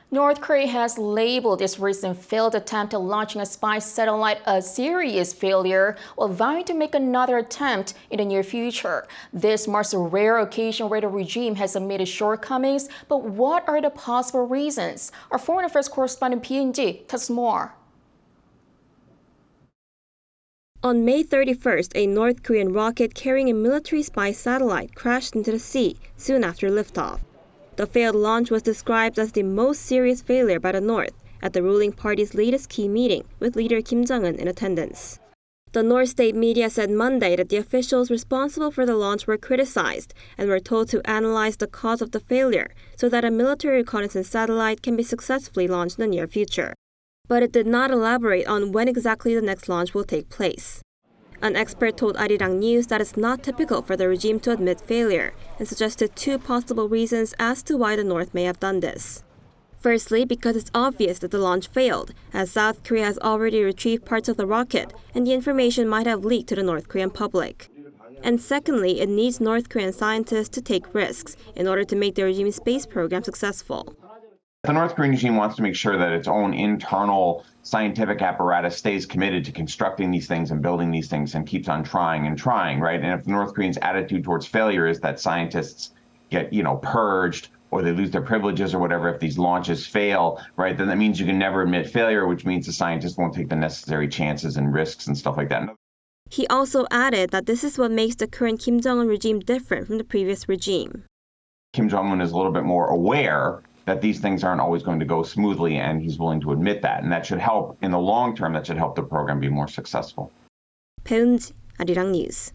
North Korea has labeled its recent failed attempt at launching a spy satellite a serious failure, while vowing to make another attempt in the near future. This marks a rare occasion where the regime has admitted shortcomings, but what are the possible reasons? Our foreign affairs correspondent Bae Eun-ji tells us more. On May 31st, a North Korean rocket carrying a military spy satellite crashed into the sea soon after liftoff. The failed launch was described as the most serious failure by the North at the ruling party's latest key meeting with leader Kim Jong-un in attendance. The North state media said Monday that the officials responsible for the launch were criticized and were told to analyze the cause of the failure so that a military reconnaissance satellite can be successfully launched in the near future. But it did not elaborate on when exactly the next launch will take place. An expert told Arirang that it's not typical for the regime to admit failure and suggested two possible reasons as to why the North may have done this. Firstly, because it's obvious that the launch failed, as South Korea has already retrieved parts of the rocket and the information might have leaked to the North Korean public. And secondly, it needs North Korean scientists to take risks in order to make the regime's space program successful. The North Korean regime wants to make sure that its own internal scientific apparatus stays committed to constructing these things and building these things and keeps on trying and trying, right? And if the North Koreans' attitude towards failure is that scientists get, purged or they lose their privileges or whatever if these launches fail, right, then that means you can never admit failure, which means the scientists won't take the necessary chances and risks and stuff like that. He also added that this is what makes the current Kim Jong-un regime different from the previous regime. Kim Jong-un is a little bit more aware that these things aren't always going to go smoothly, and he's willing to admit that. And that should help, in the long term, that should help the program be more successful. Bae Eun-ji, 아리랑뉴스.